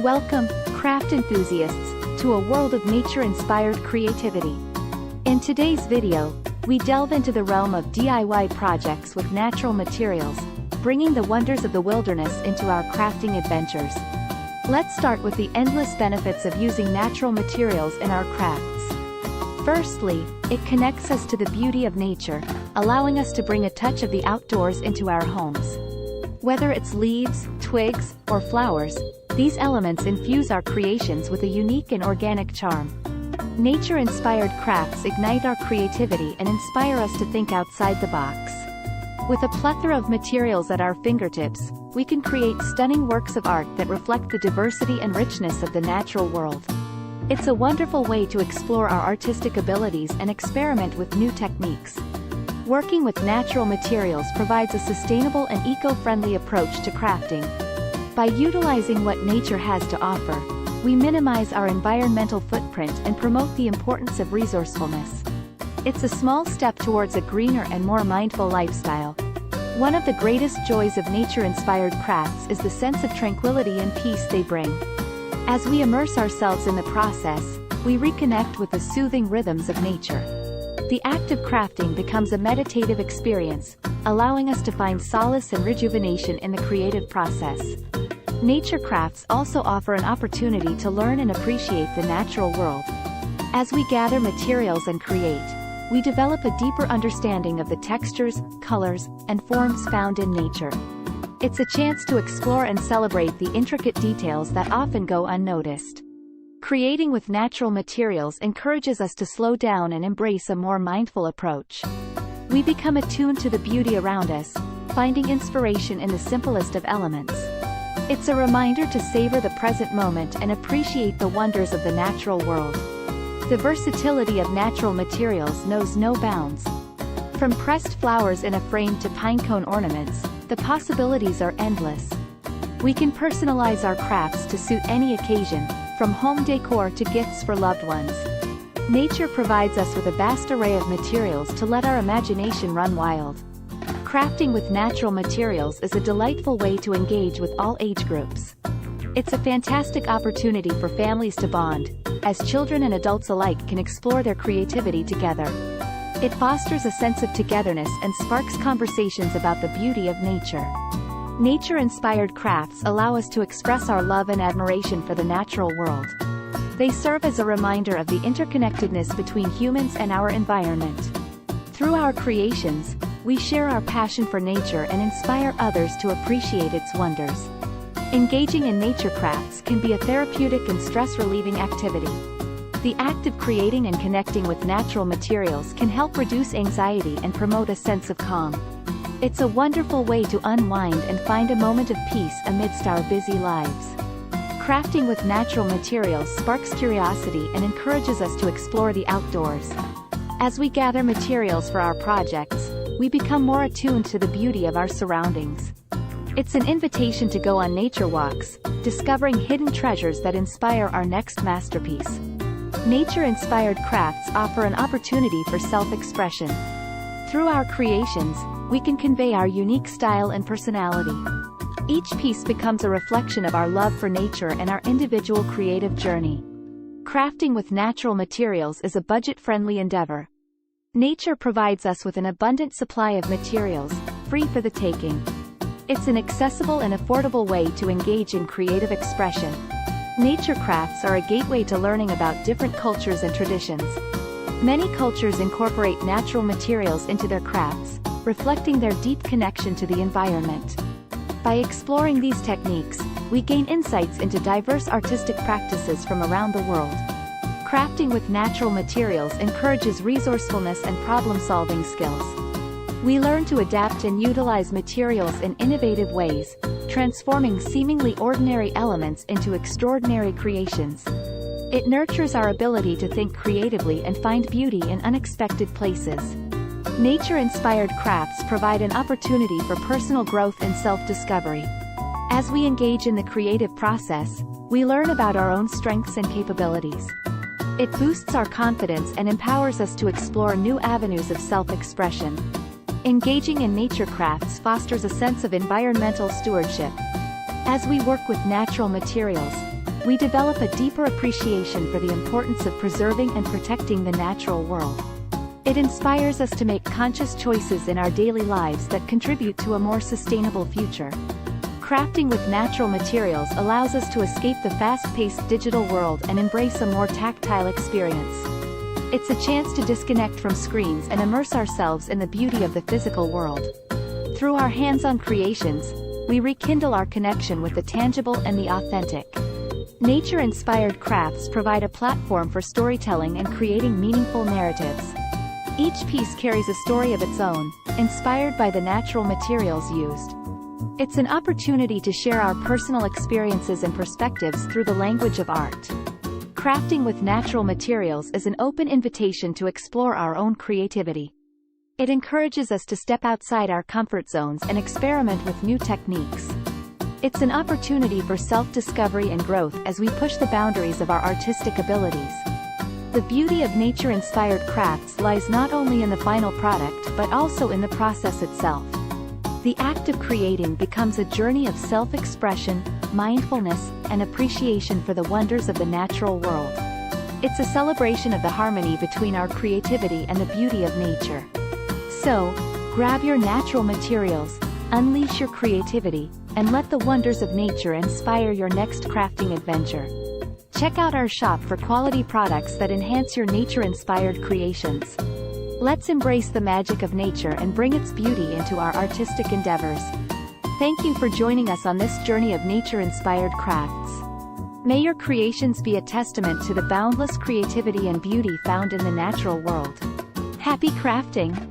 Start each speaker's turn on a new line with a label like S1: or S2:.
S1: Welcome, craft enthusiasts, to a world of nature-inspired creativity. In today's video, we delve into the realm of DIY projects with natural materials, bringing the wonders of the wilderness into our crafting adventures. Let's start with the endless benefits of using natural materials in our crafts. Firstly, it connects us to the beauty of nature, allowing us to bring a touch of the outdoors into our homes. Whether it's leaves, twigs, or flowers, these elements infuse our creations with a unique and organic charm. Nature-inspired crafts ignite our creativity and inspire us to think outside the box. With a plethora of materials at our fingertips, we can create stunning works of art that reflect the diversity and richness of the natural world. It's a wonderful way to explore our artistic abilities and experiment with new techniques. Working with natural materials provides a sustainable and eco-friendly approach to crafting. By utilizing what nature has to offer, we minimize our environmental footprint and promote the importance of resourcefulness. It's a small step towards a greener and more mindful lifestyle. One of the greatest joys of nature-inspired crafts is the sense of tranquility and peace they bring. As we immerse ourselves in the process, we reconnect with the soothing rhythms of nature. The act of crafting becomes a meditative experience, allowing us to find solace and rejuvenation in the creative process. Nature crafts also offer an opportunity to learn and appreciate the natural world. As we gather materials and create, we develop a deeper understanding of the textures, colors, and forms found in nature. It's a chance to explore and celebrate the intricate details that often go unnoticed. Creating with natural materials encourages us to slow down and embrace a more mindful approach. We become attuned to the beauty around us, finding inspiration in the simplest of elements. It's a reminder to savor the present moment and appreciate the wonders of the natural world. The versatility of natural materials knows no bounds. From pressed flowers in a frame to pinecone ornaments, the possibilities are endless. We can personalize our crafts to suit any occasion, from home decor to gifts for loved ones. Nature provides us with a vast array of materials to let our imagination run wild. Crafting with natural materials is a delightful way to engage with all age groups. It's a fantastic opportunity for families to bond, as children and adults alike can explore their creativity together. It fosters a sense of togetherness and sparks conversations about the beauty of nature. Nature-inspired crafts allow us to express our love and admiration for the natural world. They serve as a reminder of the interconnectedness between humans and our environment. Through our creations, we share our passion for nature and inspire others to appreciate its wonders. Engaging in nature crafts can be a therapeutic and stress-relieving activity. The act of creating and connecting with natural materials can help reduce anxiety and promote a sense of calm. It's a wonderful way to unwind and find a moment of peace amidst our busy lives. Crafting with natural materials sparks curiosity and encourages us to explore the outdoors. As we gather materials for our projects, we become more attuned to the beauty of our surroundings. It's an invitation to go on nature walks, discovering hidden treasures that inspire our next masterpiece. Nature-inspired crafts offer an opportunity for self-expression. Through our creations, we can convey our unique style and personality. Each piece becomes a reflection of our love for nature and our individual creative journey. Crafting with natural materials is a budget-friendly endeavor. Nature provides us with an abundant supply of materials, free for the taking. It's an accessible and affordable way to engage in creative expression. Nature crafts are a gateway to learning about different cultures and traditions. Many cultures incorporate natural materials into their crafts, reflecting their deep connection to the environment. By exploring these techniques, we gain insights into diverse artistic practices from around the world. Crafting with natural materials encourages resourcefulness and problem-solving skills. We learn to adapt and utilize materials in innovative ways, transforming seemingly ordinary elements into extraordinary creations. It nurtures our ability to think creatively and find beauty in unexpected places. Nature-inspired crafts provide an opportunity for personal growth and self-discovery. As we engage in the creative process, we learn about our own strengths and capabilities. It boosts our confidence and empowers us to explore new avenues of self-expression. Engaging in nature crafts fosters a sense of environmental stewardship. As we work with natural materials, we develop a deeper appreciation for the importance of preserving and protecting the natural world. It inspires us to make conscious choices in our daily lives that contribute to a more sustainable future. Crafting with natural materials allows us to escape the fast-paced digital world and embrace a more tactile experience. It's a chance to disconnect from screens and immerse ourselves in the beauty of the physical world. Through our hands-on creations, we rekindle our connection with the tangible and the authentic. Nature-inspired crafts provide a platform for storytelling and creating meaningful narratives. Each piece carries a story of its own, inspired by the natural materials used. It's an opportunity to share our personal experiences and perspectives through the language of art. Crafting with natural materials is an open invitation to explore our own creativity. It encourages us to step outside our comfort zones and experiment with new techniques. It's an opportunity for self-discovery and growth as we push the boundaries of our artistic abilities. The beauty of nature-inspired crafts lies not only in the final product but also in the process itself. The act of creating becomes a journey of self-expression, mindfulness, and appreciation for the wonders of the natural world. It's a celebration of the harmony between our creativity and the beauty of nature. So, grab your natural materials, unleash your creativity, and let the wonders of nature inspire your next crafting adventure. Check out our shop for quality products that enhance your nature-inspired creations. Let's embrace the magic of nature and bring its beauty into our artistic endeavors. Thank you for joining us on this journey of nature-inspired crafts. May your creations be a testament to the boundless creativity and beauty found in the natural world. Happy crafting!